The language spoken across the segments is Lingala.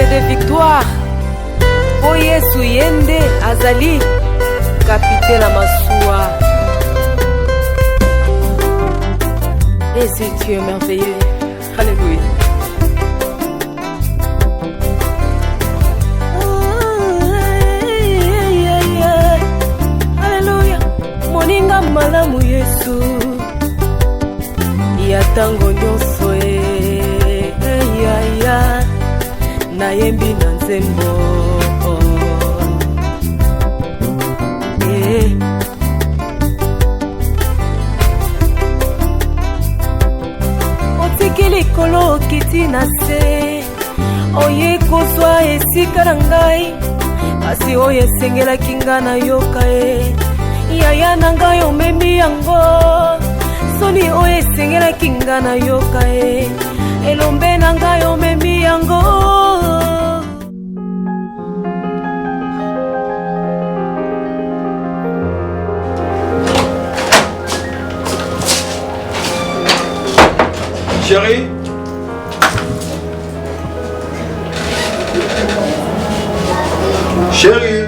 de victoire. O Yesu yende azali capitaine Amassoua. Et c'est Dieu merveilleux. Alléluia. Alléluia. Moninga malamu Yesu. Ya tango nyonso ya nayembi na nzembo. Likolo kiti na se oye kozwa esika na ngai kasi oye sengela kinga na yoka yaya na ngai omemi yango soni oye sengela kinga na yoka elombe na ngai omemi yango. Chérie, chérie,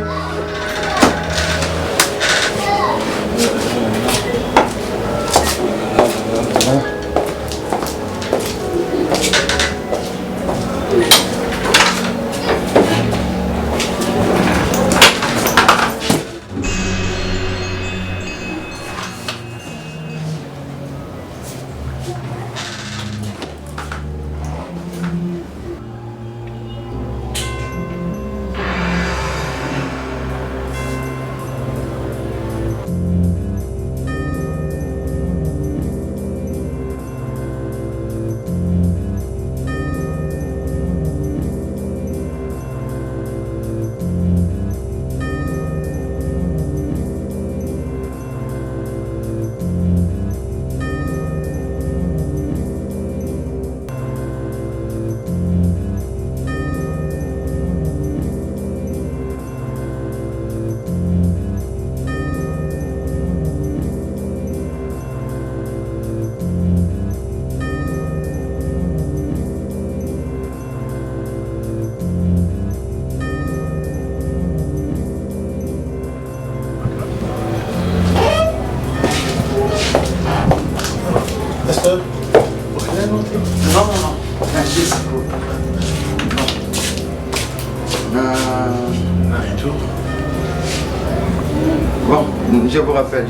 Bon, je vous rappelle.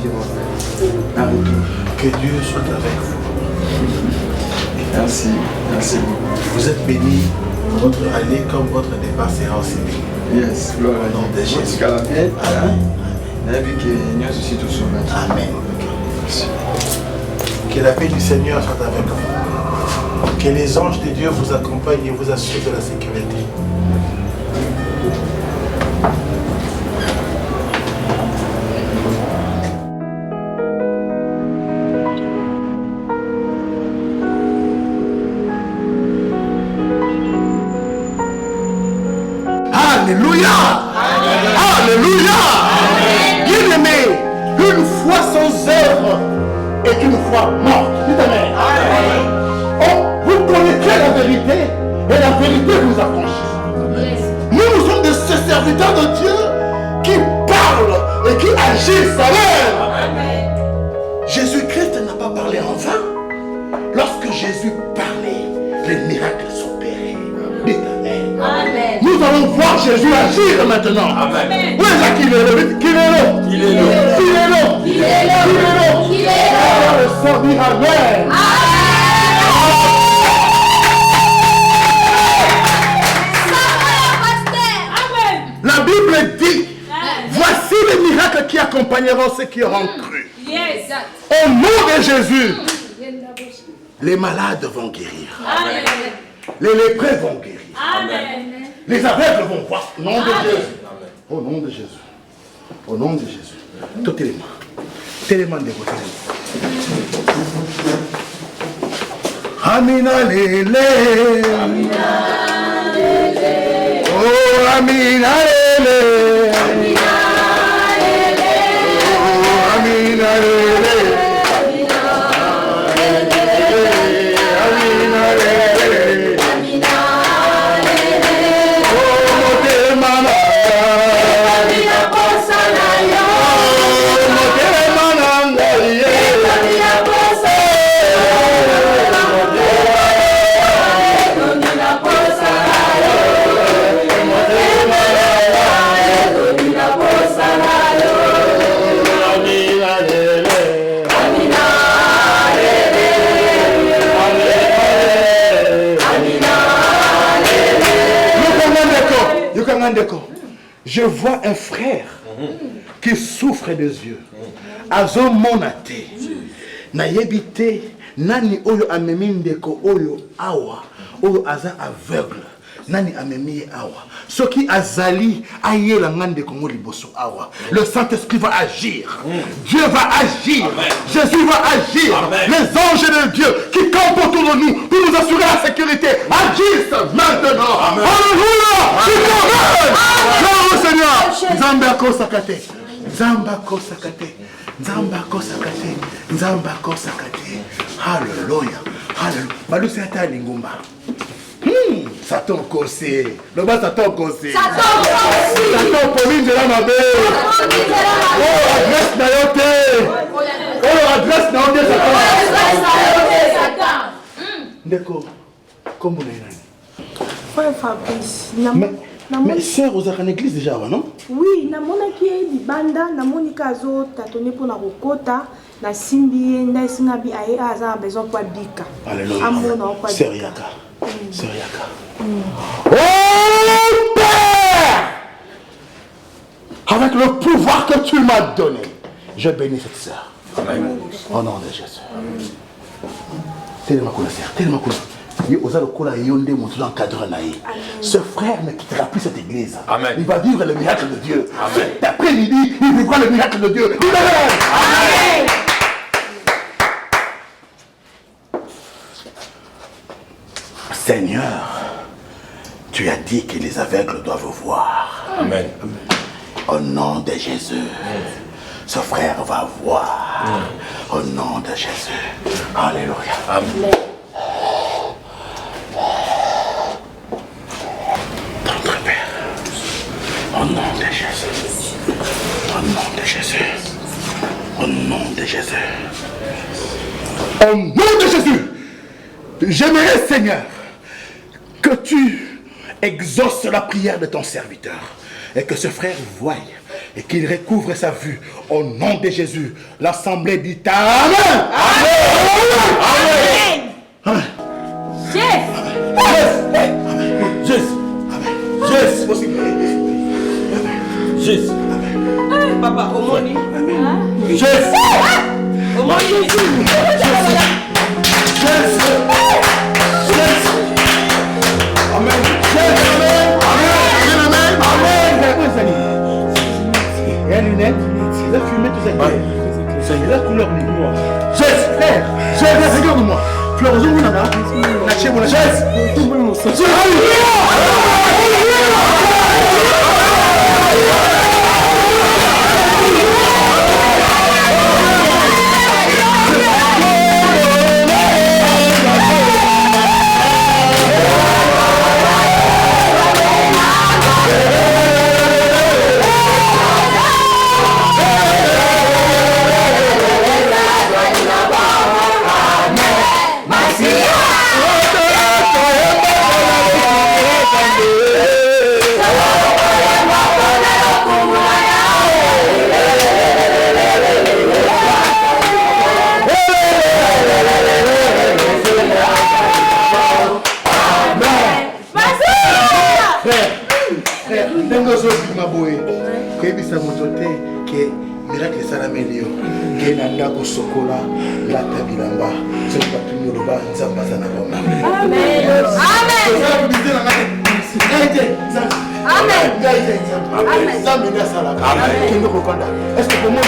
Un retour. Que Dieu soit avec vous. Merci beaucoup. Vous êtes bénis. Votre année comme votre départ sera aussi béni. Yes, gloire à nom de Jésus. Amen. Amen. Que la paix du Seigneur soit avec vous. Que les anges de Dieu vous accompagnent et vous assurent de la sécurité. Alléluia! Alléluia! Bien-aimé, une foi sans œuvre est une foi morte. Dites amen. Oh, vous connaîtrez la vérité et la vérité vous affranchira. Nous sommes de ces serviteurs de Dieu qui parlent et qui agissent. Amen. Jésus-Christ n'a pas parlé en vain. Lorsque Jésus parlait, les miracles s'opéraient. Dites amen. Amen. Nous allons voir Jésus agir maintenant. Amen. Où est là qu'il est là? Qu'il est là? Il est là. Il est là. Il est là. Il est là. Il est là. Le sang dire amen. La Bible dit, voici les miracles qui accompagneront ceux qui auront cru. Yes. Au nom de Jésus, les malades vont guérir. Amen. Les lépreux vont guérir. Amen. Les aveugles vont voir. Au nom de Jésus. Au nom de Jésus. Au nom de Jésus. Tout élément. Tellement de vos éléments. Amina lele. Amina lele. Oh, Amina lele. Amina lele. Oh, Amina lele. Amina lele. je vois un frère qui souffre des yeux. Azo monate. Na yebite nani oyo amemi ndeko oyo awa. Oyo aza aveugle. Nani amemi awa. Ce qui azali aye la ngande kongo liboso awa. Le Saint-Esprit va agir. Dieu va agir. Amen. Jésus va agir. Amen. Les anges de Dieu qui campent autour de nous pour nous assurer la sécurité agissent maintenant. Amen. Alléluia. Gloire au Seigneur. Zambako sakate. Zambako sakate. Zambako sakate. Zambako sakate. Alléluia. Alléluia. Balou c'est à lingumba. Satan Kosé. Le bas Satan Kosé. Satan Kosé. Satan Pauline de la Mabé. Oh, adresse Nayote. Oh, adresse Nayote Satan. Ndeko, comment on est? Frère Fabrice. Mais sœur, vous êtes en église déjà, non? Oui, na mona qui est libanda, na monika zo tatone pour na rokota, na simbi na singabi aye aza besoin pour bika. Alléluia. Amona kwa Seriaka. Seriaka. Oh Père! Avec le pouvoir que tu m'as donné, je bénis cette sœur. Amen. Au nom de Jésus. Tellement cool, sœur. Tellement cool. Ce frère ne quittera plus cette église. Amen. Il va vivre le miracle de Dieu. D'après-midi, il vivra le miracle de Dieu. Amen. Seigneur, tu as dit que les aveugles doivent voir. Amen. Au nom de Jésus, ce frère va voir. Au nom de Jésus. Alléluia. Amen. Au nom de Jésus. Au nom de Jésus. Au nom de Jésus. Au nom de Jésus. J'aimerais, Seigneur, que tu exauces la prière de ton serviteur et que ce frère voie et qu'il recouvre sa vue. Au nom de Jésus. L'assemblée dit Amen. Amen. Amen. Jésus. Jésus. Jésus. Papa, au moni. Jésus. Au moni. Jésus. Amen. Il y a une lunette, la fumée, tout ça. C'est la couleur du noir. Jésus, frère. Jésus, regarde-moi. Fleur, vous n'avez pas. Jésus. Est-ce que pour moi,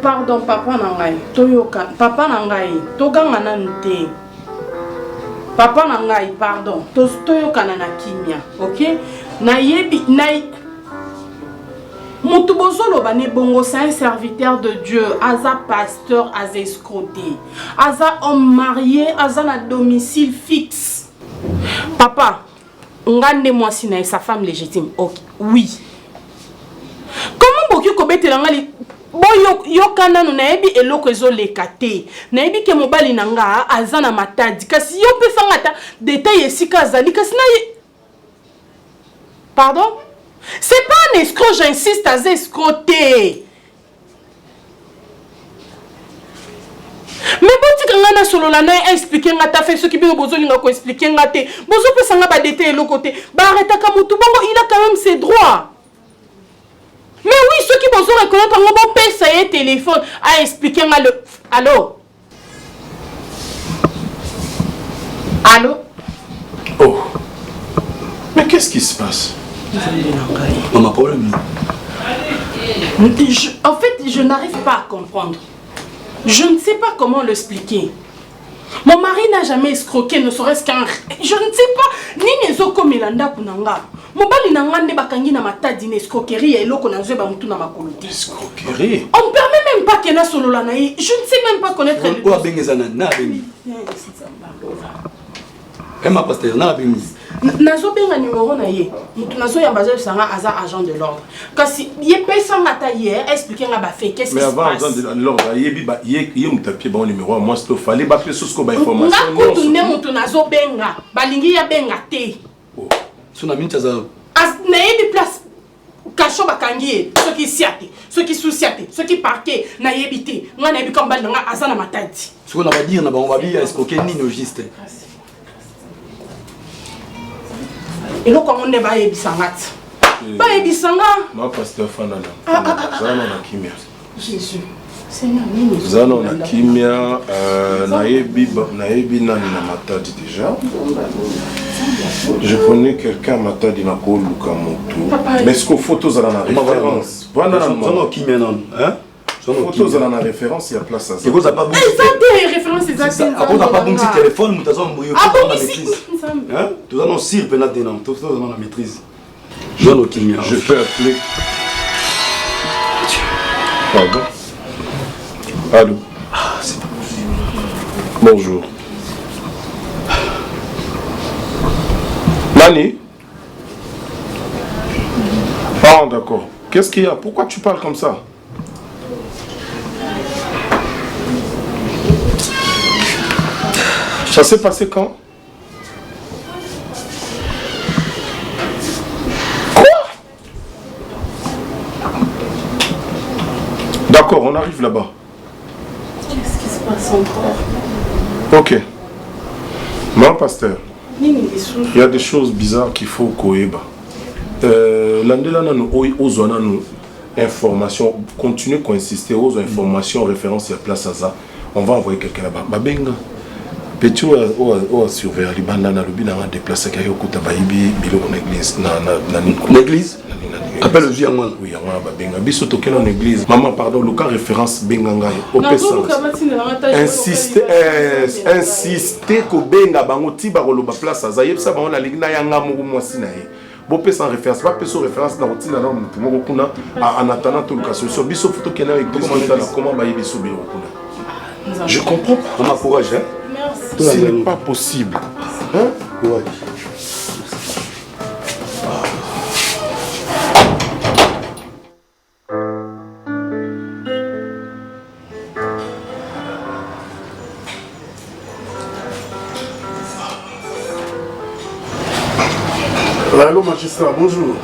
pardon, papa nangai, toyoka, papa nangai, toganga nante. Papa nangai, pardon. Toyo kanana kimia, ok? Nayebi, Moutoubozo bane bongo, c'est un serviteur de Dieu, Aza pasteur, Aza escroté, Aza homme marié, Aza na domicile fixe. Papa, ngande moi si na sa femme légitime, ok? Oui. Comment boki kobete langali? Bon yo kana no naebi eloko ezo lekate naebi ke mobali nanga azana matadi kasi yo pesa ngata détail esika azali kasi na pardon, c'est pas un escroc, j'insiste, à escroter. Mais bon ti kanga na solo la na expliquer ngata fait ce qui bien bozo linga ko expliquer ngate bozo pesa nga ba détail eloko te ba arrêta ka mutu bongo il a quand même ses droits. Mais oui, ceux qui vont se reconnaître, on va payer téléphone à expliquer le... Allô? Allô? Oh. Mais qu'est-ce qui se passe? Maman, problème. En fait, je n'arrive pas à comprendre. Je ne sais pas comment l'expliquer. Mon mari n'a jamais escroqué, ne serait-ce qu'un... Je ne sais pas. Ni nezo komilanda kunanga. Mobali nangande bakangi na matadi na escroquerie et loko na zeba mutu na makolo. Escroquerie? On ne permet même pas que na solo la naï. Je ne sais même pas connaître le... Quoi bengezana na bengi? Ma pasteur na bengi. Nazo benga numéro na ye. Mutu nazo ya bazal sanga aza agent de l'ordre. Kasi ye pesa ngata hier expliquer nga ba fait qu'est-ce qui se passe. Mais avant agent de l'ordre, yebi ba ye mutapier ba numéro moi s'il fallait ba faire sosko ba information. Nga kutu ne mutu nazo benga. Balingi ya benga te. Suna mintaza. As naebi place kacho bakangi ceux qui siate, ceux qui sous-siate, ceux qui parquet naebi te. Nga naebi kamba nga azana matadi. Ce qu'on va dire na ba on va bien escroquer ni no juste. Et là, comment on est ba ebisanga? Ba ebisanga. Ma pasteur Fanana. Zana na kimia. Jésus. Seigneur, nini? Zana na kimia naebi nani na matadi déjà. Je connais quelqu'un matadi na ko luka moto. Mais est-ce que photos à la référence? Voilà na kimia non, hein? Photos à la référence, il y a place à ça. C'est quoi ça pas bon? C'est des références exactes. Après on n'a pas bon petit téléphone, nous t'avons embrouillé dans la maîtrise. Hein? Tout ça non sire penate non, tout ça dans la maîtrise. Jean Okimia. Je peux appeler. Pardon. Allô. Ah, c'est pas possible. Bonjour. Nani? Ah d'accord. Qu'est-ce qu'il y a? Pourquoi tu parles comme ça? Ça s'est passé quand? Quoi? D'accord, on arrive là-bas. Qu'est-ce qui se passe encore? Ok. Non, pasteur. Il y a des choses bizarres qu'il faut koeba. L'andela nous ozona nous information, continuez à insister aux informations référence à place à ça. On va envoyer quelqu'un là-bas. Babenga. Petit ou surveiller les bandes na lobi na déplacer kaya okuta baibi biloko na église na l'église. Appelle le vieux moi. Oui, moi babenga biso tokena na église. Maman pardon, le cas référence benga opesa. Insister ko benga bango ti ba koloba place za yebisa bango na ligna yanga mo mwasi na ye. Bopesa référence, pas peso référence na rotina na mutu moko kuna en attendant tout le cas solution biso photo kena église comment ba yebiso biro kuna. Je comprends pas. On m'encourage hein. Ce n'est pas possible. Hein? Ouais. Allô magistrat, bonjour.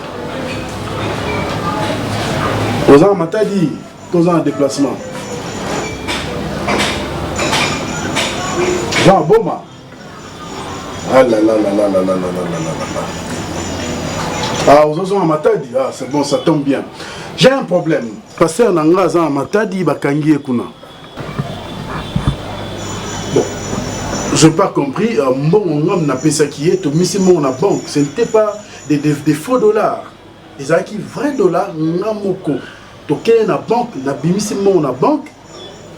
Vous avez Matadi, vous avez un déplacement. Jean Boma. Ah là là là là là là là là là. Ah, vous avez un Matadi. Ah, c'est bon, ça tombe bien. J'ai un problème. Pasteur Nanga a un Matadi, Bakangi et Kuna. Bon, je n'ai pas compris. Bon, on n'a pas ça qui est, tout mis la banque. Ce n'était pas des faux dollars. Ils ont acquis vrais dollars, Namoko. Donc, il y a une banque, il y a une banque,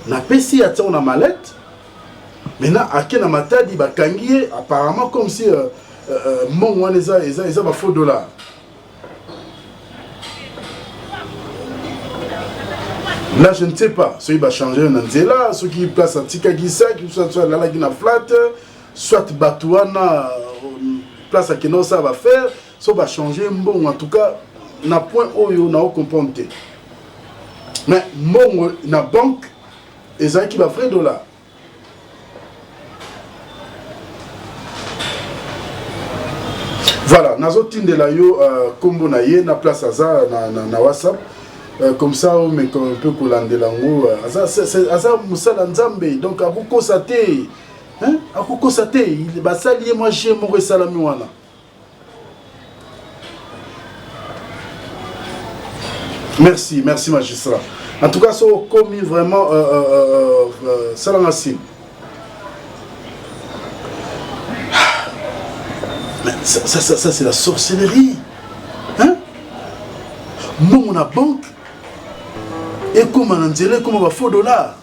il y a une mallette. Maintenant, à Kena Matadi, Bakangi, apparemment comme si mon wana eza ba faux dollar. Là, je ne sais pas. Ceux qui va changer un anzela, ceux qui placent un tika gisa, soit la lagina flat, soit batouana place à Keno ça va faire, soit va changer bon en tout cas na point oyo na comprendre. Mais mon na banque ezali qui va frais dollar. Voilà, nazo tindela yo kombo na ye na place aza na WhatsApp. Comme ça on peut kolandela ngo aza musala nzambe donc akukosate hein akukosate il basali moi j'ai mon salami wana. Merci magistrat. En tout cas, ça a commis vraiment Salangassim. Mais ça c'est la sorcellerie. Hein? Nous, on a banque. Et comment on dirait, comment on va faux dollar?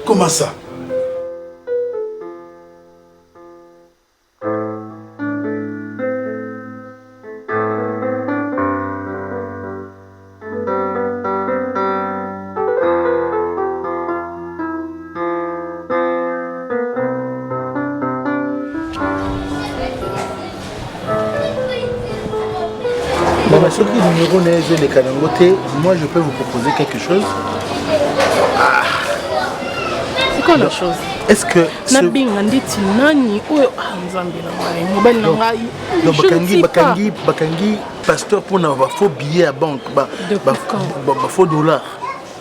Comment ça? Ceux qui numéro les Kanangote, moi je peux vous proposer quelque chose. C'est quoi la chose? Est-ce que Bakangi pasteur pour n'avoir faux billets à banque, faux dollars.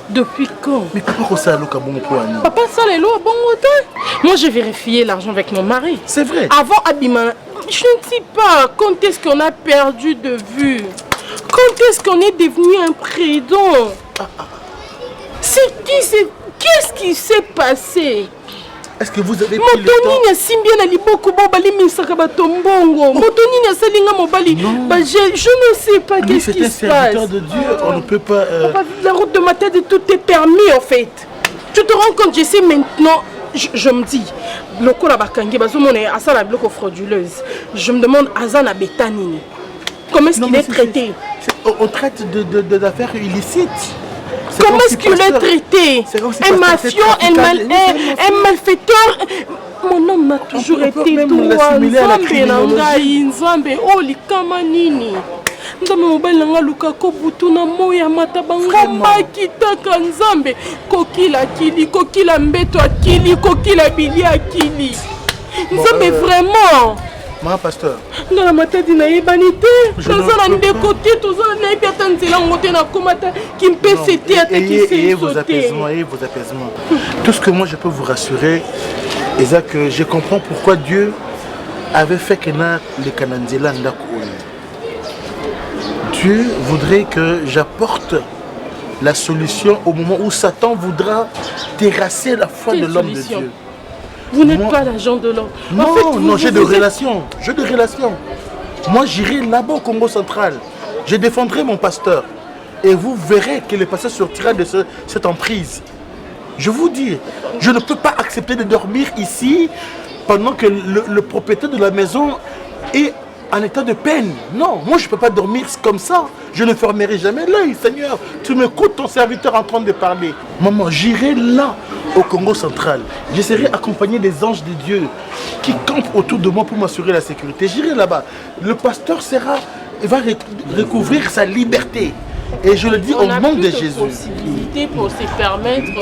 Depuis quand? Mais pourquoi ça look à bon point? Papa, ça les lots à bon temps. Moi j'ai vérifié l'argent avec mon mari. C'est vrai. Avant Abima, je ne sais pas quand est-ce qu'on a perdu de vue. Quand est-ce qu'on est devenu un prédon? Qu'est-ce qui s'est passé? Est-ce que vous avez pris le temps? Je ne sais pas qu'est-ce qui se passe. De Dieu, on ne peut pas... La route de ma tête, tout est permis en fait. Tu te rends compte, je sais maintenant, je me dis, loko la bakangi, asa la bloco frauduleuse. Je me demande, Azana Betanini, comment est-ce qu'il est traité? On traite d'affaires illicites. Comment est-ce qu'il est traité? Un mafieux, un malfaiteur. Mon homme m'a toujours été droit. Nzambe, oh likamanini. Nzambe mobile nanga lukako butuna moya matabanga makitaka Nzambe. Kokila kili, kokila mbeto akili, kokila bili akili. Nzambe vraiment. Mon pasteur. Dans la matadi na yebanité, dans la ndekoti, tout ça na yebata nzela ngote na komata qui me peut c'était attaquer vos apaisements et vos apaisements. Tout ce que moi je peux vous rassurer, c'est que je comprends pourquoi Dieu avait fait que les Kananzela ndakouli. Dieu voudrait que j'apporte la solution au moment où Satan voudra terrasser la foi de l'homme de Dieu. Vous n'êtes pas l'agent de l'homme. Non, en fait, non, j'ai de relations. J'ai de relations. Moi, j'irai là-bas au Congo central. Je défendrai mon pasteur. Et vous verrez que le pasteur sortira de cette emprise. Je vous dis, je ne peux pas accepter de dormir ici pendant que le propriétaire de la maison est en état de peine. Non, moi je ne peux pas dormir comme ça. Je ne fermerai jamais l'œil, Seigneur. Tu m'écoutes, ton serviteur en train de parler. Maman, j'irai là, au Congo central. Je serai accompagné des anges de Dieu qui campent autour de moi pour m'assurer la sécurité. J'irai là-bas. Le pasteur va recouvrir sa liberté. Et je le dis au nom de Jésus. Possibilité pour se permettre.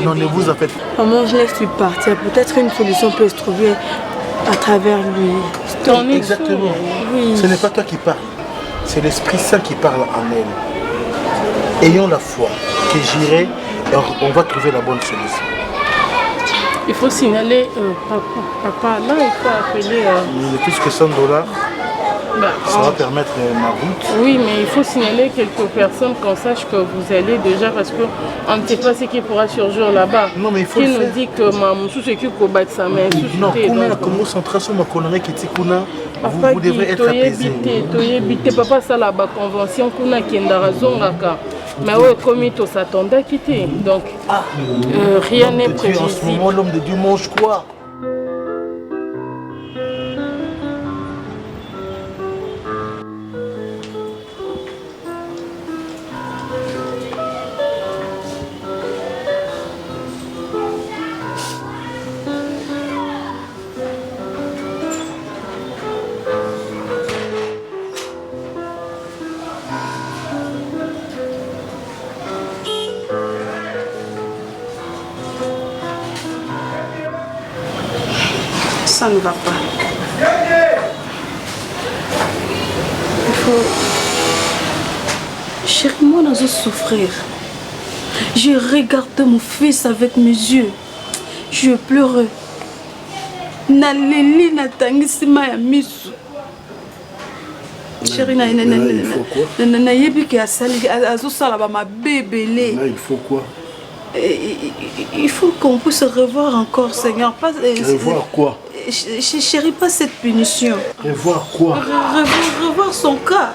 Non, ne vous en faites pas. Maman, je laisse lui partir. Peut-être une solution peut se trouver à travers lui. Exactement. Oui. Ce n'est pas toi qui parles. C'est l'Esprit Saint qui parle en elle. Ayons la foi que j'irai, on va trouver la bonne solution. Il faut signaler, papa, là il faut appeler... Il est plus que $100. Ça va permettre ma route. Oui, mais il faut signaler quelques personnes qu'on sache que vous allez déjà parce qu'on ne sait pas ce qui pourra surgir là-bas. Non, mais il faut qui le nous faire. dit que Mamou qui peut battre sa main. Non, comment concentration ma connerie qui est vous devrez être apaisé. Papa, ça là-bas, convention qu'on a qui est dans la zone. Mais oui, comme il s'attendait à quitter. Donc, rien n'est prévu. En ce moment, l'homme de Dieu mange quoi? Ça ne va pas. Il faut... Chérie, moi, je vais souffrir. Je regarde mon fils avec mes yeux. Je pleure. Naleli natangisima ya misu. Chérie, nayebi ke asali azosala ba mabebele. Il faut quoi? Il faut qu'on puisse revoir encore, Seigneur. Pas, revoir quoi? Chérie, pas cette punition. Revoir quoi? Revoir son cas.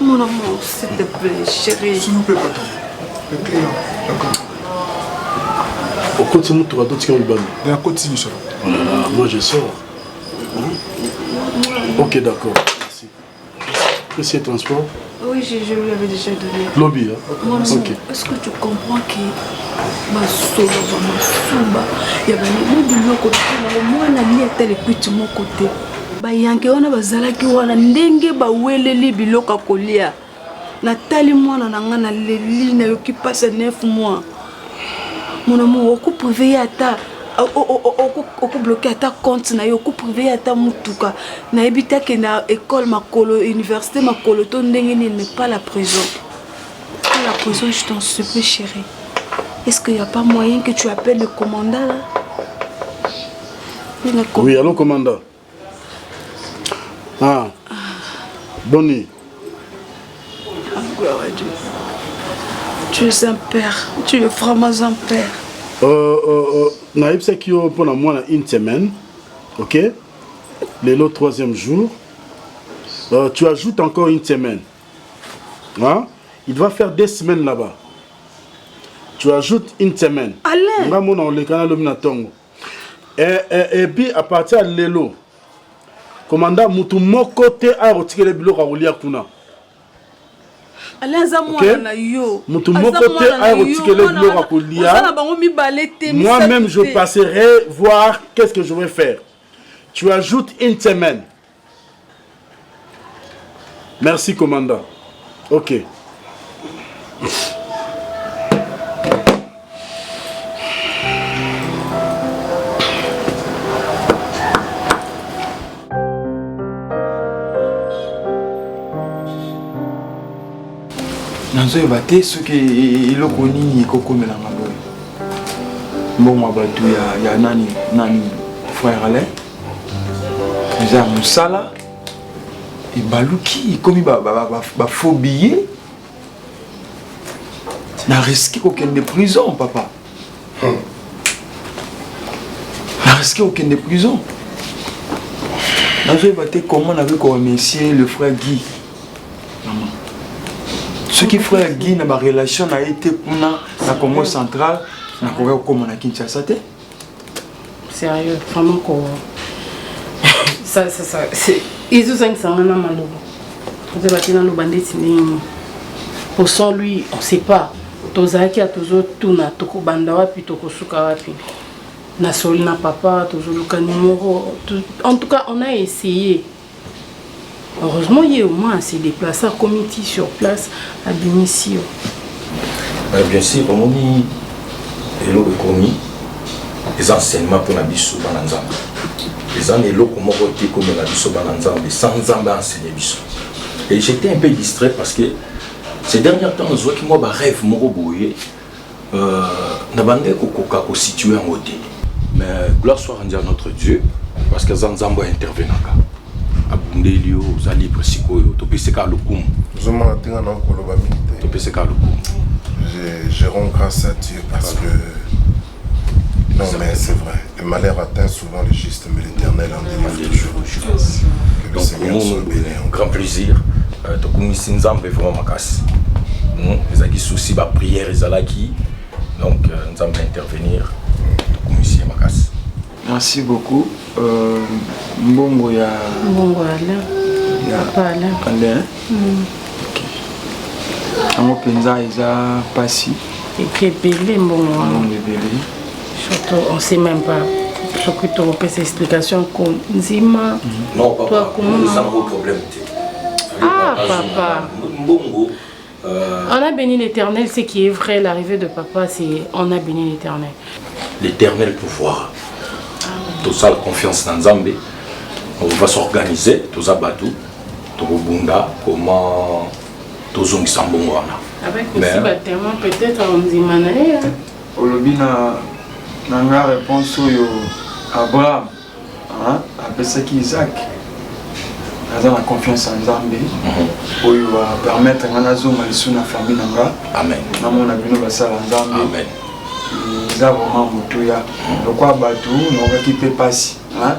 Mon amour, s'il te plaît, chérie. S'il vous plaît, pardon. Le client, d'accord. Au continue, tu vas d'autres qui ont le ban. Et à continue, ça. Oh là là, moi je sors. Ok, d'accord. Merci. Qu'est-ce que transport? Oui, je lui avais déjà donné. Lobby, hein? Mon amour, Ok. est-ce que tu comprends que ma solo, ma souba, il y avait un côté, moi, on a mis à tel petit mon côté. Bayanke wana bazalaki wana ndenge baweleli biloko kolia natali mwana na ngana leli na yoki passe 9 mois mon amour oku privé ata oku bloquer ata compte na yo oku privé ata mutuka na ebita ke na école makolo université makolo to ndenge ni mais pas la prison. La prison, je t'en supplie chérie. Est-ce qu'il n'y a pas moyen que tu appelles le commandant là? Oui, allô commandant. Ah, bonne nuit. Ah, gloire à Dieu. Tu es un père. Tu es vraiment un père. Naïb c'est qui pendant moi une semaine, ok? Le 3e jour. Tu ajoutes encore une semaine. Hein? Il va faire 2 semaines là-bas. Tu ajoutes une semaine. Alain! Et puis à partir de l'élo. Commandant mutu moko te a retiré biloko kolia kuna. Mutu moko te a retiré biloko kolia. Moi-même je passerai voir qu'est-ce que je vais faire. Tu ajoutes une semaine. Merci commandant. OK. Nazo ebate soki eloko nini ekokomelanga boye mbongo bato ya nani frère Alain eza mosala ebaluki ekomi bafaux billet na risque kokende prison papa na risque kokende prison nazo ebate comment on avait remercié le frère Guy. Ce qui frère Guy na ma relation a été pour la Congo centrale na Congo comme na Kinshasa te. Sérieux, vraiment quoi. Ça c'est ils ont 500 na malobo. Vous avez dans le bandit ni pour son lui, on sait pas. Tozaki a toujours tuna toko banda wapi toko suka wapi. Na sol na papa toujours le numéro. En tout cas, on a essayé. Heureusement, il y a au moins s'est déplacé à comité sur place à domicile. Bien sûr, on dit commis les enseignements pour la biso bananzamba. Les années-là, comment voter comme la biso bananzamba sans zamba enseigner biso. Et j'étais un peu distrait parce que ces derniers temps, je vois que moi, je rêve mon boye. Na bande kokoka ko situé en côté. Mais gloire soit rendue à notre Dieu parce que Zanzamba intervenaka. Ndelio, za libre sikoyo, to peseka lokumu. Zoma tinga na koloba militaire. To peseka lokumu. Je rends grâce à Dieu parce que non mais c'est vrai, le malheur atteint souvent le juste, mais l'Éternel en délivre toujours. Que le Seigneur soit béni. Un grand plaisir. To kumisi nzambe vraiment makasi. Les aki souci ba prière ezalaki. Donc nzambe intervenir. To kumisi makasi. Merci beaucoup. Mbongo ya Alain. Papa Alain. Alain. Ok. Ango penza eza pasi. Et puis belé mbongo. Belé. Surtout on sait même pas. Surtout tu repères ces explications comme Nzima. Non papa. C'est un gros problème. Ah papa. Mbongo. On a béni l'Éternel, ce qui est vrai, l'arrivée de papa, c'est on a béni l'Éternel. L'éternel pouvoir. Tout ça, confiance dans Nzambe. On va s'organiser, tout ça, batou, tout bunda, comment tout zong sambongwana. Avec aussi bâtiment, peut-être on dit manaï. Olobina, nanga réponse yo Abraham, après ça qui Isaac. Nous avons confiance en Nzambe. Pour permettre à Nazo Malisou na famille nanga. Amen. Namona bino basala Nzambe. Amen. Ils ont vraiment motoya. Le quoi bateau, nous avons qui peut passer. Un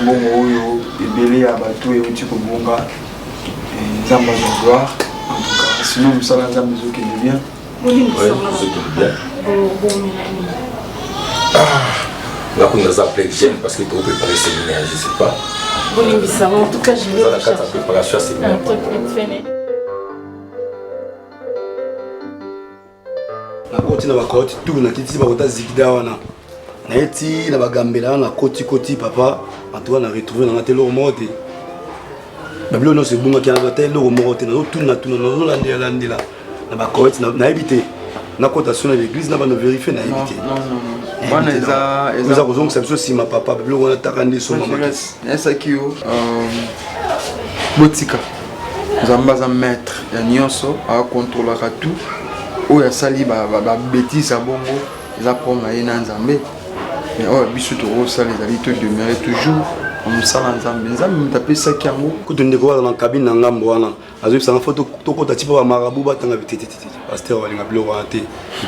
bon oyo, bébé à bateau et au type bonga. Et Nzambe de gloire. En tout cas, sinon nous sommes Nzambe qui est bien. Oui, ce qui est bien. Là, on nous a appelé Jeanne parce que tu as préparé le séminaire, je ne sais pas. En tout cas, je vais la préparation séminaire. nakoti na bakoti tu na kiti bakota zikida wana na eti na bagambela na koti papa antoine na retrouver na telo mote babilo no se bunga kana telo mote na tuna no landela na bakoti na ebité na kota sona l'église na ba no vérifier na ebité non bana eza kozonga sabso sima papa babilo wana takande so mama esa kiyo botika nzamba za maître ya nyonso a contrôlera tout oya sali ba bêtise à bongo eza poma ye na nzambe mais oya biso to sali ezali to demeurer toujours en sala nzambe mutapesaki yango kutu ndeko wana na kabine na ngambo wana azoyebisanga fo tokota ti mpo bamarabu batanga bitete paster balinga biloko wana te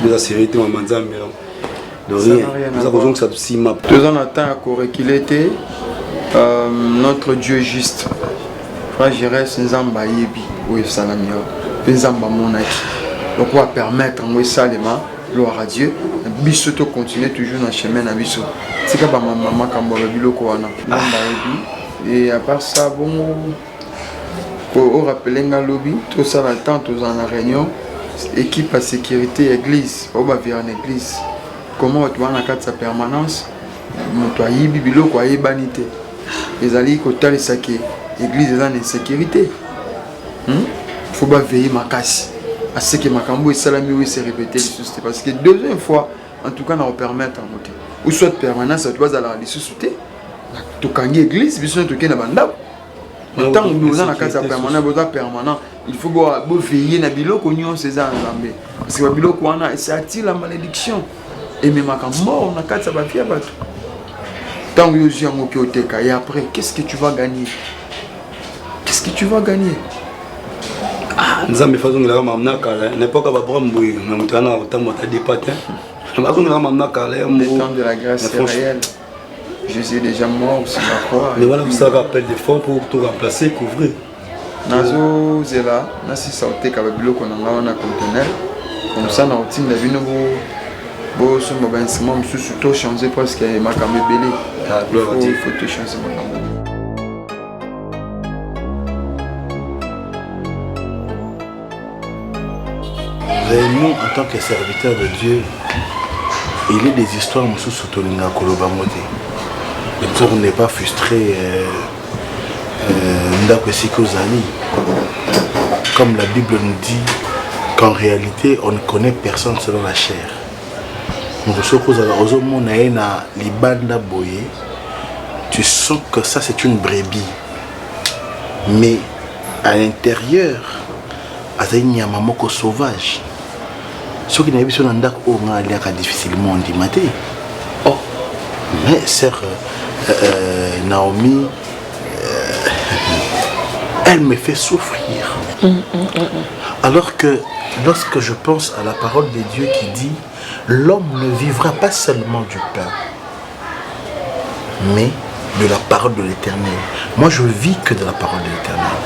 eza série te mama nzambe de rien eza kozongisa nsima toza na temps ya korekile te notre Dieu juste frère Jérès nzambe ayebi oyo esalami yo mpe nzambe amonaki donc on va permettre en Salema, gloire à Dieu, biso to continuer toujours dans le chemin na biso. C'est comme maman kambo biloko wana. Et à part ça bon on rappeler nga lobby, tout ça la temps tous en réunion, équipe à sécurité église, on va vers une église. Comment tu vas na carte sa permanence? Moto ayibi biloko ayibanité. Les alliés ko tali saké, église est en sécurité. Faut pas veiller ma casse. À ce que Makambo et Salami oui se répéter les parce que deuxième fois en tout cas on va permettre en monter ou soit permanence tu vas à la sous-souté to kangi église biso to kena banda tant que nous en casa permanent il faut veiller na biloko nyon ces ensemble parce que biloko wana c'est attire la malédiction et même Makambo on a casa ba fia bato tant que yo yango ki oteka et après qu'est-ce que tu vas gagner nzambe fazongela mamna kala n'importe ba bramboui na mutana otambo ta dépatin bazongela mamna kala le temps de la grâce est réel. Jésus est déjà mort sur la croix. Mais voilà, ça rappelle des fonds pour tout remplacer, couvrir. Nazo zela nasi sauté ka biloko na ngana conteneur comme ça na routine la vie no bo so mo ben simo msusu to changer parce que makambe belé. Ah gloire à Dieu. Faut tout changer makambe. Réellement, en tant que serviteur de Dieu, il y a des histoires qui sont tournées on n'est pas frustré comme la Bible nous dit qu'en réalité, on ne connaît personne selon la chair. Tu sens que ça, c'est une brebis. Mais à l'intérieur, il y a un mamoko sauvage. Ce qui n'est pas difficilement dimaté. Oh, mais sœur Naomi, elle me fait souffrir. Alors que lorsque je pense à la parole de Dieu qui dit l'homme ne vivra pas seulement du pain, mais de la parole de l'Éternel. Moi, je vis que de la parole de l'Éternel.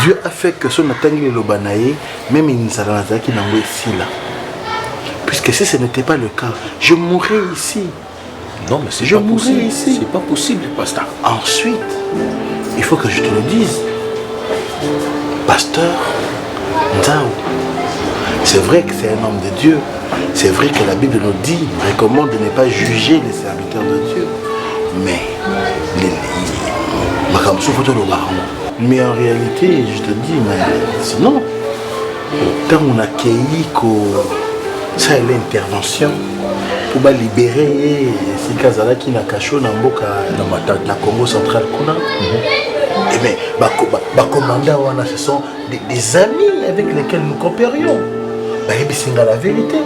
Dieu a fait que son atangé le banaye, même il qui n'a ici là. Puisque si ce n'était pas le cas, je mourrais ici. Non, mais c'est pas possible. Ici. C'est pas possible, pasteur. Ensuite, il faut que je te le dise. Pasteur Nzao, c'est vrai que c'est un homme de Dieu. C'est vrai que la Bible nous dit, nous recommande de ne pas juger les serviteurs de Dieu. Mais en réalité, je te dis, mais sinon, quand on a accueilli ça l'intervention pour libérer ces Kazala qui n'a caché dans la Congo central. Et bien, les commandants, ce sont des amis avec lesquels nous coopérions. C'est la vérité.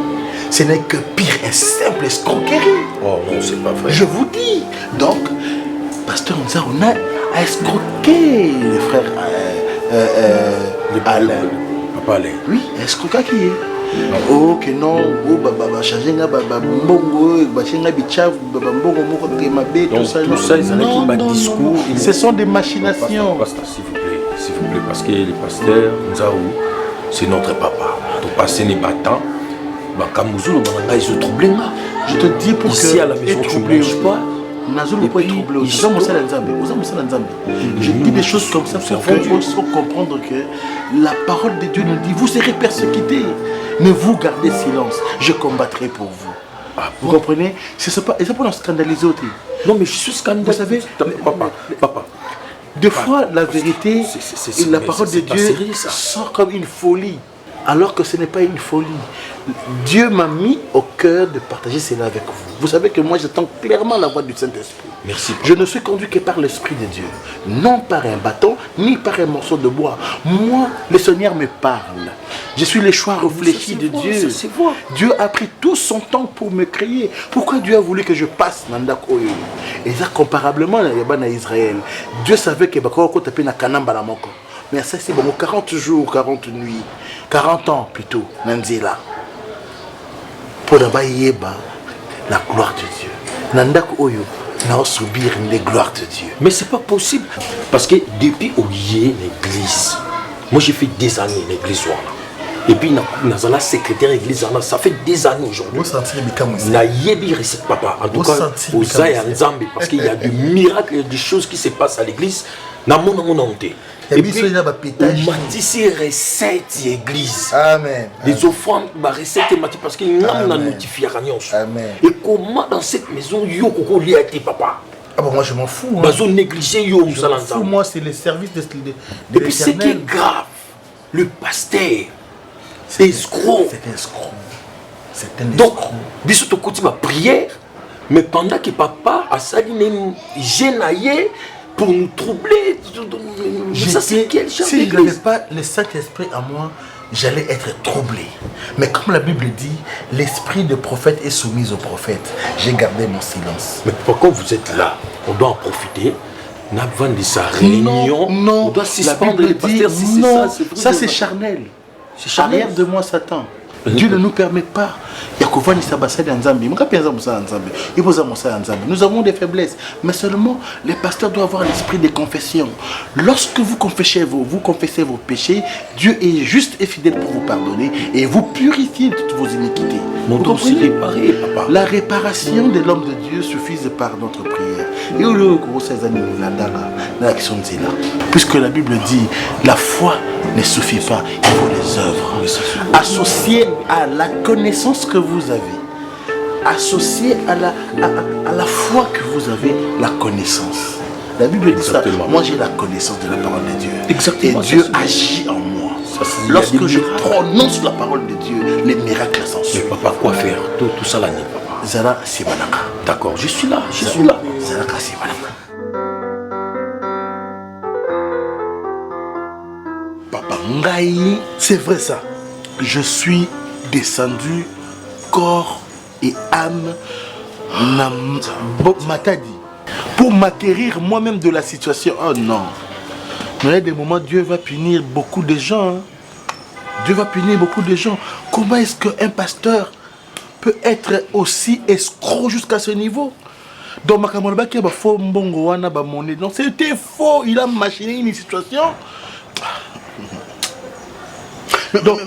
Ce n'est que pire, un simple escroquerie. Oh non, c'est pas vrai. Je vous dis. Donc, pasteur Nza, on a escroqué le frère Alain. Papa Alain. Oui, escroqué qui est. Oh, que non, changer tout ça, discours. Ce sont des machinations. Pasteur, s'il vous plaît, parce que le pasteur Nzaou, c'est notre papa. Donc, passer les battants. Ils ont troublé. Je te dis pour ici que à la maison tu ne manges pas. Je dis des choses comme ça pour qu'il faut comprendre que la parole de Dieu nous dit vous serez persécutés, mais vous gardez silence, je combattrai pour vous. Vous comprenez? C'est pas pour nous scandaliser. Non, mais je suis scandalisé. Vous savez, papa. Des fois, la vérité et la parole de Dieu sort comme une folie, alors que ce n'est pas une folie. Dieu m'a mis au cœur de partager cela avec vous. Vous savez que moi, j'entends clairement la voix du Saint-Esprit. Merci. Je ne suis conduit que par l'Esprit de Dieu, non par un bâton, ni par un morceau de bois. Moi, le Seigneur me parle. Je suis le choix réfléchi de Dieu. Dieu a pris tout son temps pour me créer. Pourquoi Dieu a voulu que je passe Nandak Oyo? Et ça, comparablement à Israël, Dieu savait que mais ça, c'est bon, 40 jours, 40 nuits, 40 ans plutôt, Nanzela. Pour la gloire de Dieu. Nandak Oyo, n'a subir les gloires de Dieu. Mais c'est pas possible. Parce que depuis l'église, moi j'ai fait des années l'église. Et puis, dans la secrétaire église, ça fait des années aujourd'hui. Papa. En tout cas, aux Ayanzambe, parce qu'il y a des miracles, il y a des choses qui se passent à l'église. Et puis, on m'a dit recettes d'église. Amen. Les offrandes, ma recette parce qu'il n'y a pas notifié à rien. Et comment dans cette maison, il y a été papa? Ah bon, moi je m'en fous. Moi, c'est le service de et puis, ce qui est grave, le pasteur. C'est escroc. C'est escroc. Donc, bisous côté ma prière, mais pendant que papa a sali gêné pour nous troubler. Ça c'est quel genre si je n'avais pas le Saint-Esprit à moi, j'allais être troublé. Mais comme la Bible dit, l'esprit de prophète est soumis au prophète. J'ai gardé mon silence. Mais pourquoi vous êtes là? On doit en profiter. N'avant de sa réunion, non, on doit suspendre les pasteurs si non, c'est ça c'est charnel. C'est charnel. Arrière de moi Satan. Dieu ne nous permet pas. Nous avons des faiblesses, mais seulement les pasteurs doivent avoir l'esprit de confession. Lorsque vous confessez vos péchés, Dieu est juste et fidèle pour vous pardonner et vous purifier de toutes vos iniquités. Nous devons aussi réparer, papa. La réparation de l'homme de Dieu suffit par notre prière. Puisque la Bible dit, la foi ne suffit pas, il faut les œuvres. Associé à la connaissance que vous avez, associé à la foi que vous avez, la connaissance. La Bible dit ça. Moi j'ai la connaissance de la parole de Dieu. Exactement. Et Dieu agit en moi. Lorsque je prononce la parole de Dieu, les miracles s'en suivent. Mais papa, quoi faire? Tout ça l'année, papa. Zara Sibanaka. D'accord, je suis là. Zara Sibanaka. Papa Ngaï, c'est vrai ça. Je suis descendu corps et âme Matadi pour m'acquérir moi-même de la situation. Oh non. Mais il y a des moments, Dieu va punir beaucoup de gens. Hein. Dieu va punir beaucoup de gens. Comment est-ce qu'un pasteur peut être aussi escroc jusqu'à ce niveau? Donc, non, c'était faux. Il a machiné une situation. Donc,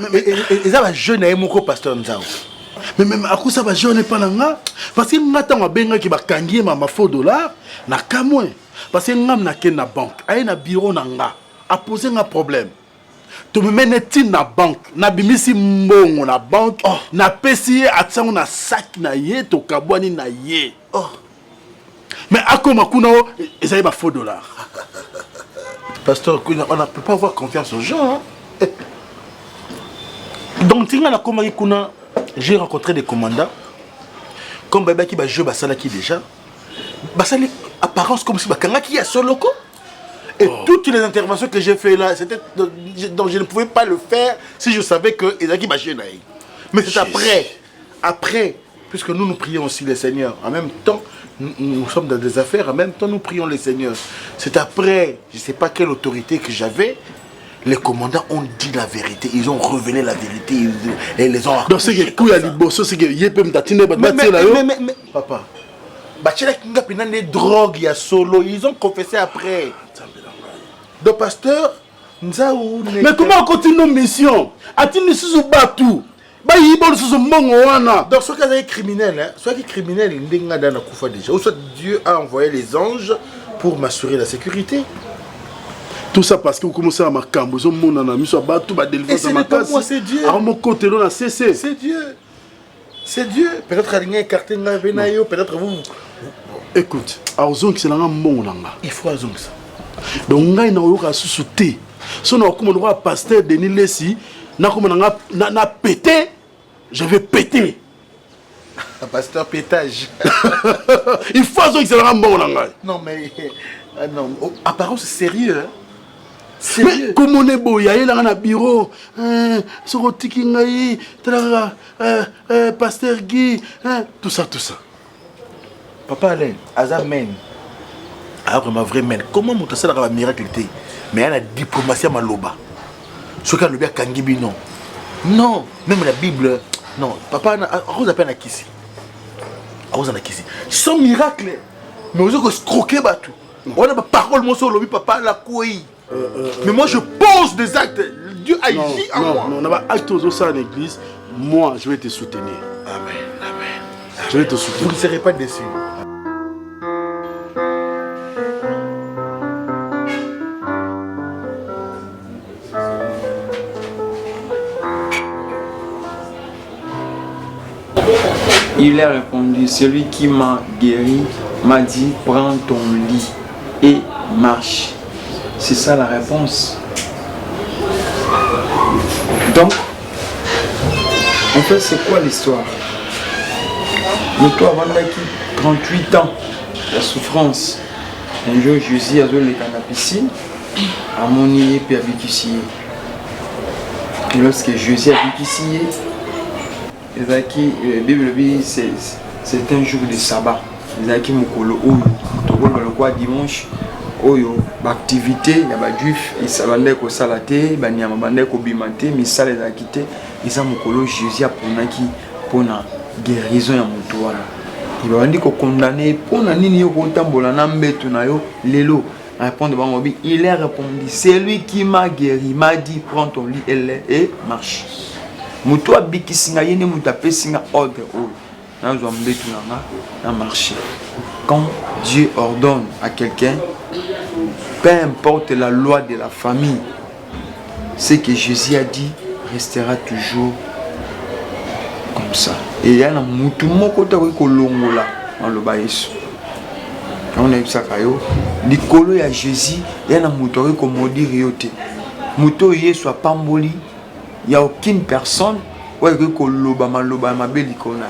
ils ont un jeune et mon pasteur Nzao. Mais même à cause de ça, jeune pas là. Parce que nous avons bien qui va gagner ma faux dollar. Na kamwe. Parce que nous avons na banque. Aïe na bureau nanga. A posé un problème. Tu me mènes na banque. Na bimisi mbongo na banque. Na pesi atsango na sac na ye to kabwani na ye. Mais à comment kuna ils avaient ma faux dollar. Pasteur, on ne peut pas avoir confiance aux gens. Hein? Donc, j'ai rencontré des commandants. Comme Baba qui va jouer Basalaki déjà. Basali apparence comme si Bakangaki a son loco. Et toutes les interventions que j'ai fait là, c'était donc je ne pouvais pas le faire si je savais que Ezaki Bachenaï. Mais c'est après, puisque nous prions aussi les seigneurs. En même temps, nous sommes dans des affaires, en même temps nous prions les seigneurs. C'est après, je ne sais pas quelle autorité que j'avais. Les commandants ont dit la vérité, ils ont révélé la vérité et les ont... Donc c'est que couille à l'Ibosso, c'est que Yepem Tatine, mais papa, Bachela Kinga Pinan les drogues, il y a solo, ils ont confessé après. Donc pasteur, Nzaou... Mais comment on continue nos missions? A-t-il sous Batou? Donc soit qu'il est criminel, soit qu'il est criminel, ou soit Dieu a envoyé les anges pour m'assurer la sécurité. Tout ça parce que vous commencez à marquer un besoin de mon ami, soit battu, et ce n'est pas moi, c'est Dieu. C'est Dieu. C'est Dieu. Peut-être qu'il y a un cartel, peut-être vous. Écoute, il faut azong ça. Donc, il y a un sous-souté. Si on a un pasteur Denis Lessi, na pété, je vais péter. Un pasteur pétage. Il faut azong que c'est un bon. Non, mais. Non, apparemment c'est sérieux. Hein? Sérieux. Mais comme on est beau, il y a un bureau, sur Tikingaï, Pasteur Guy, tout ça. Papa Alain, Azamen, alors ma vraie mère, comment mon tassel a un miracle? Mais il y a la diplomatie à Maloba. Ce qu'a le bien Kangibi, non. Non, même la Bible, non. Papa, on a peine à Kissi. Sans miracle, mais on a escroqué tout. On a ma parole, mon solo, papa, la couille. Mais moi je pose des actes. Dieu agit en moi. Non, on a acte aux ça en église. Moi je vais te soutenir. Amen. Je vais te soutenir. Vous ne serez pas déçus. Il a répondu, celui qui m'a guéri m'a dit, prends ton lit et marche. C'est ça la réponse. Donc, en fait, c'est quoi l'histoire? Mais toi, avant 38 ans, la souffrance. Un jour, Jésus a joué les cannes à piscine, à Monier et à Bikisier. Et lorsque Jésus a Bikisier, la Bible dit c'est un jour de sabbat. Ezaki mokolo oyo tokola lokwa dimanche oyo activité ya ba juif isabande ko salate banyama bande ko bimate misala ezaki te eza mokolo Jésus aponaki pona guérison ya moto wana ibandi ko condamner pona nini yo ko tambola na mbeto na yo lelo répondre bango bi il a répondu c'est lui qui m'a guéri m'a dit prends ton lit et marche moto abikisinga yene moto apesinga ordre oyo na marché. Quand Dieu ordonne à quelqu'un, peu importe la loi de la famille, ce que Jésus a dit restera toujours comme ça. Et il y a un moutou mokota ko longola dans le baïs. On a eu ça kayo. Nicolo ya Jésus, il y a un moutou ko modi riote. Moutou yé soit pamboli, il n'y a aucune personne ouais ko loba ma beli kona.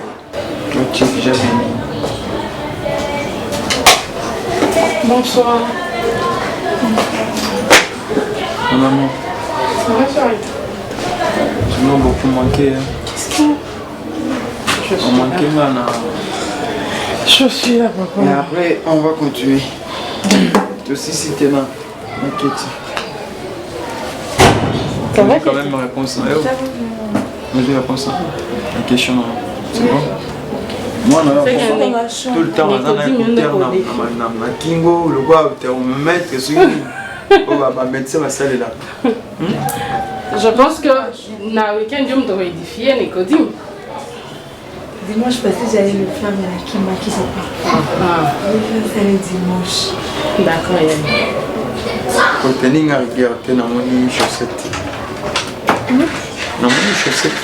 Tu es déjà béni. Bonsoir. Maman. Ça va, chérie? Tu m'as beaucoup manqué. Qu'est-ce que on manquait maintenant. Je suis là, papa. Et après, on va continuer. Toi aussi, si tu es là, m'inquiète. Ça va quand même ma réponse. Moi j'ai réponse à la question. C'est bon? Moi, tout le temps, on a un écouteur na kingo, le quoi, on me met ce que médecin va saler là. Je pense que na week-end je me dois édifier Nicodime. Dimanche passé, j'allais le faire, mais la Kima qui s'est pas. C'est le dimanche. D'accord, Yann. Quand tu es regardé dans mon chaussette. Dans mon chaussette.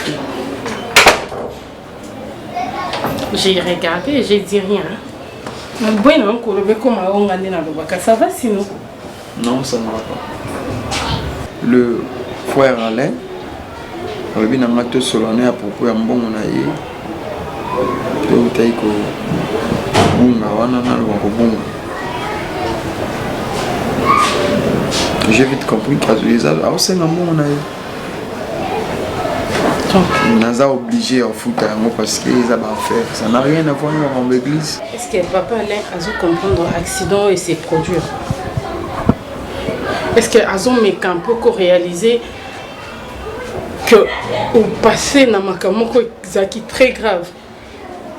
J'ai regardé, j'ai dit rien. Bueno, ça va sinon? Non, ça ne va pas. Le frère Alain, il a été solonné à propos de bon monaï. J'ai vite compris qu'il y a un bon monaï. On a obligé à foutre parce qu'ils ont fait. Ça n'a rien à voir avec l'église. Est-ce que papa Alain a dû comprendre l'accident et ses produits? Est-ce que Azon Mekampo a réalisé que au passé dans Makamoko Zaki très grave?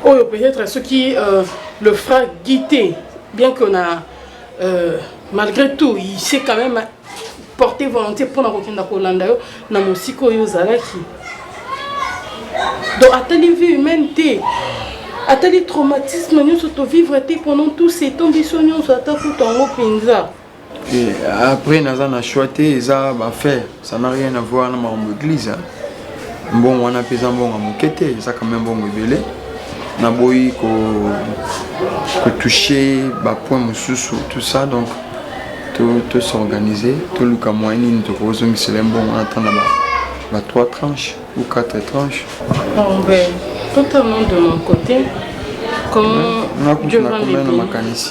Oh, peut-être ceux qui le frère Guité, bien qu'on a malgré tout, il s'est quand même porté volonté pour la Rokinda Kolanda na musiko Yozalaki. Donc, à telle vie humaine, à tel traumatisme, nous sommes vivre pendant tous ces temps, nous sommes tout en haut pinza. Et après, nous avons choisi, ça n'a rien à voir avec l'église. Bon, on a fait un bon moquette, ça quand même bon révélé. On a beau toucher, point tout ça, donc tout s'organiser, tout le cas moyen, tout le bon, on attend là-bas. 3 tranches ou 4 tranches. Bon, ben, totalement de mon côté, comment Dieu va m'aider.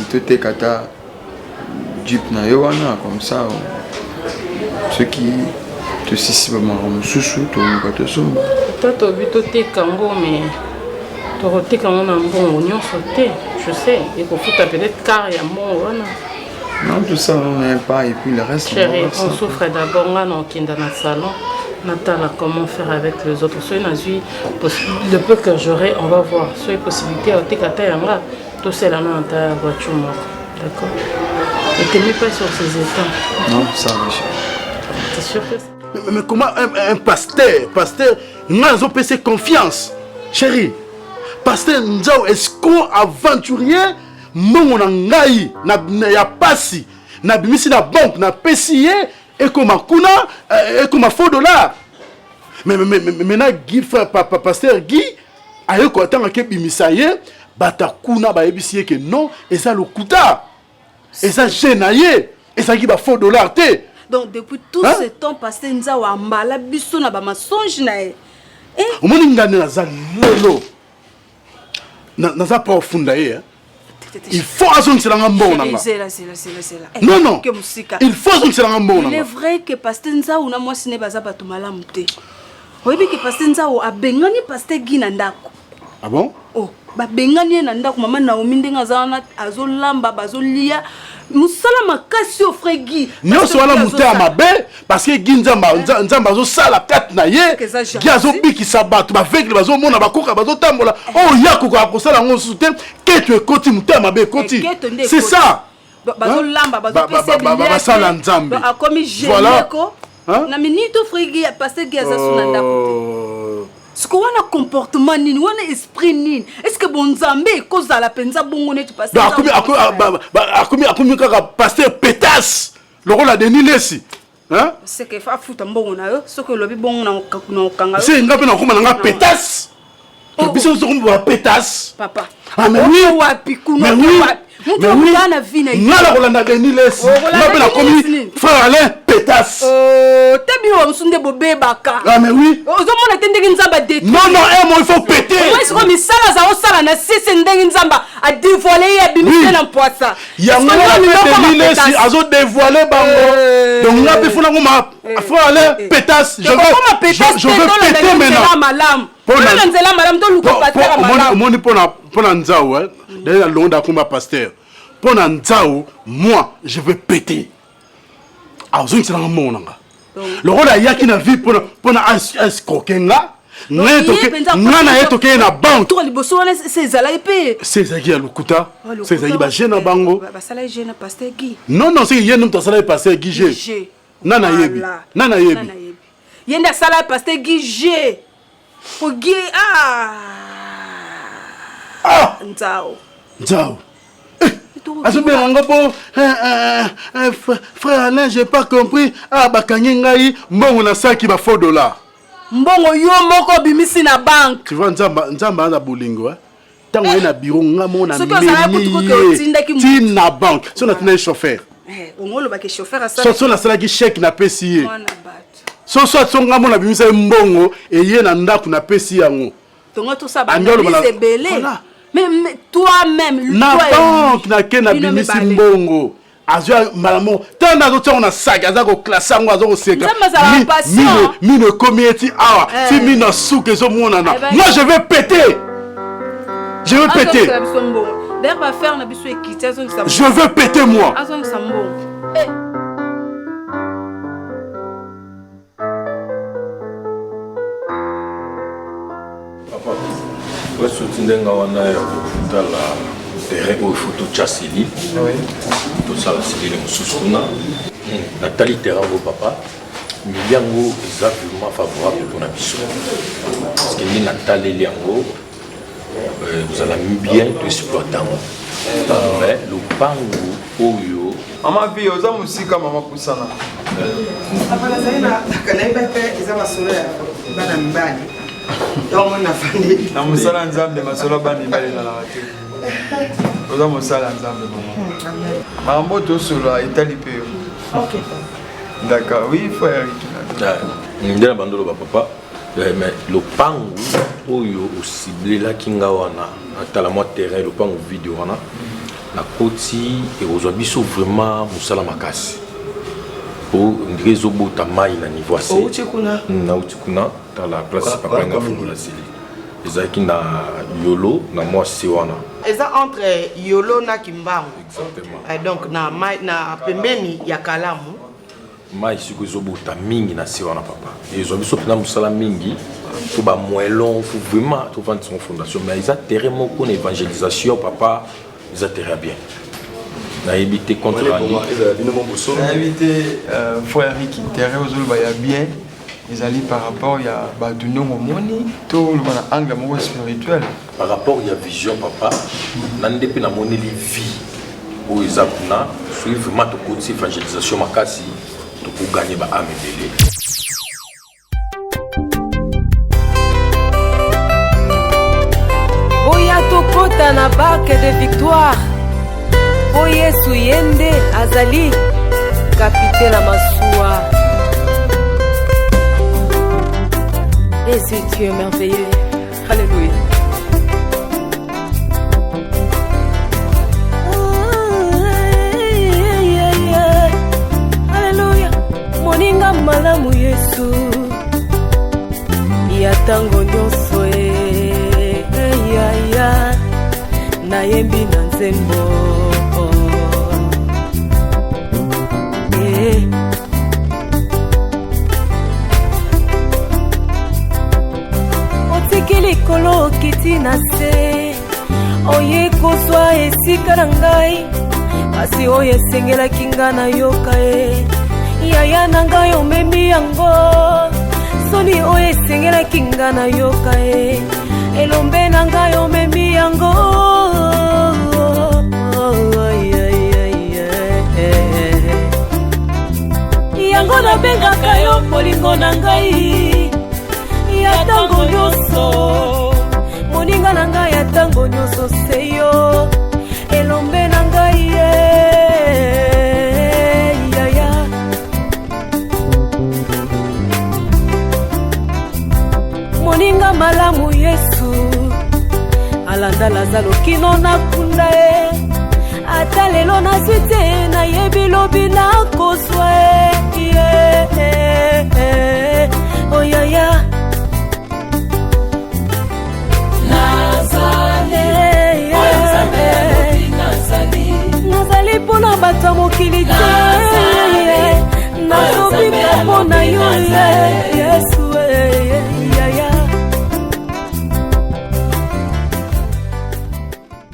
Tout est kata Jeep na yowana comme ça. Ceux qui te sissent vraiment sous tout le monde te somme. Peut-être au but de Kango, mais tu as quand même un bon oignon sauté, je sais. Et pour foutre peut-être car il y a bon oignon. Non, tout ça on n'aime pas et puis le reste. Chérie, on souffre d'abord là dans le salon. Nathalie, comment faire avec les autres? Soit le peu que j'aurai, on va voir. Soit les possibilités, tout c'est la main dans ta voiture. D'accord? Et tu n'es pas sur ces états. Non, ça va. C'est sûr que ça. Mais comment un pasteur, nous avons passé confiance. Chérie, pasteur Nzao, est-ce qu'on aventurier? Mon angaï, n'a pas si, n'a bimisi na banque, n'a payé. Et comme un faux dollar. Mais maintenant, Guy, pasteur Guy, a eu quoi tant que bimisaye, batakuna ba ebisiye que non, et ça le coûta. Et ça génaye, et ça qui ba faux dollar té. Donc depuis tout ce temps pasteur Nza wa mbala biso na ba mensonge na e. Au moins ngane na za lolo. Na za profunda hein. Il faut que un bon. Non. Il faut un bon. Il est vrai que pasteur Nza ou na moi ce n'est pas ça bato malamu te. Oui que pasteur Nza o abengani pasteur Guy na ndako. Ah bon? Oh, ba bengani na ndako mama na omindenga zana azolamba bazolia. Musala makasi au frère Guy. Non soit la monter à ma belle parce que Guy nzamba zo sala tête na ye. Guy azo biki sabato ba avec bazo mona ba koka bazo tambola. Oh yako ko sala ngo soutien que tu côté monter à ma belle côté. C'est ça. Bazo lamba bazo pese ba sala nzambe. A komi génico. Na minute frère Guy passer Guy azasuna ndako. Ce qu'on a comportement nini, on a esprit nini. Est-ce que bon Zambé cause à la penza bon on est passé. Akomi kaka pasteur pétasse. Le rôle a Denis Lessi. Hein? C'est que fa fouta bon on a ce que le bon na kanga. C'est ngape na koma na pétasse. Le biso zo ko pétasse. Papa. Ah mais oui. Mais oui. Mais oui. Ngala kolanda Denis Lessi. Ngape na komi frère Alain pétasse. Tabi wa msunde bobebaka. Ah mais oui. Ozomona tendeki nzamba détruire. Non, il faut péter. Moi je comme sala za osala na sisi ndenge nzamba a dévoiler ya bimise na poisa. Ya ngala Denis Lessi azo dévoiler bango. Donc ngape funa ngoma frère Alain pétasse. Je veux péter maintenant. Omoni pona Nzao, d'ailleurs le long combat pasteur. Pona Nzao, moi je veux péter. Ah, vous êtes là mon nanga. Le rôle a yaki na vie pour escroquer nga. Nana etoke na banque. Toi liboso wana sezala epé. Sezaki ya lukuta. Sezaki ba jeune bango. Ba sala jeune pasteur Guy. Non non, c'est yé nous sala pasteur Guy G. Nana yebi. Nana yebi. Yenda sala pasteur Guy G. Pour Guy Nzao. Frère Alain, j'ai pas compris. Bakanyengai, mbongo na saki ba $4. Mbongo yo moko bimisi na banque. Tu vois nzamba na bolingo tango na bureau ngamo na meni. Na banque. Si on a tenu chauffeur. Ongolo ba ke chauffeur asala. So na sala ki chèque na pesi. So ngamo na bimisa mbongo et ye na ndaku na pesi yango. Tongo tout ça ba c'est belé. Mais toi-même, na banque na kena bimisi mbongo. Azwa malamo tanda zo tsona sac azako classe ngo azako seka. Mine community awa si mine souke zo monana. Moi je vais péter. Je vais péter. D'ailleurs va faire na biso équité zo ça. Je veux péter moi. Azon sambo. Papa. Ouais sotindenga wana ya kutala terrain au photo chassili. Oui. Tout ça c'est les mususuna. Nathalie terrain au papa. Miliango exactement favorable pour la mission. Parce que ni Nathalie Liango vous allez bien exploiter. Mais le pango oyo. Maman vie aux hommes aussi comme maman kusana. Papa na zaina kanaiba pe za masolo ya bana mbani. Donc on a fandi. Na musala nzambe masolo bani mbali na lawate. Oza musala nzambe maman. Mambo to solo itali pe. OK. D'accord, oui frère. Ndela bandolo ba papa. Mais le pango oyo au ciblé là kinga wana atala moi terrain le pango vidéo wana la koti et aux abisso vraiment musala makasi pour ndrezo bota mai na niveau assez na utikuna ta la place papa nga fulu la sili ezaki na yolo na moi c'est wana eza entre yolo na kimbango exactement donc na mai na pembeni ya kalamu mai siko ezobota mingi na se wana papa et zo biso pena musala mingi to ba moellon faut vraiment to vendre son fondation mais ils a terrain moko na évangélisation papa ils a terrain bien na éviter contre la éviter frère qui terrain aux autres ya bien ils allaient par rapport ya ba duno moni to le bana angle moko spirituel par rapport ya vision papa na ndepe na moni li vie o ezakuna suivre vraiment to côté évangélisation makasi pour gagner ba âme belé. Boya tokota na barque de victoire. Boye suyende azali capitaine à Massoua. Et c'est Dieu merveilleux. Alléluia. Moninga malamu Yesu ya tango nyonso ya na yembi na nzembo otikili kolo kiti na se oye kozwa esika na ngai kasi oyo esengelaki nga na yoka yaya na ngai omemi yango soni oyo esengelaki nga na yoka elombe na ngai omemi yango yango nabengaka yo molingo na ngai ya tango nyonso moninga na ngai ya tango nyonso seyo elombe na ngai moninga malamu Yesu alanda Lazaro kino na kunda ata lelo nazwi te nayebi lobi nakozwa oyaya nazali mpona bato ya mokili te nazobika mpo na yo Yesu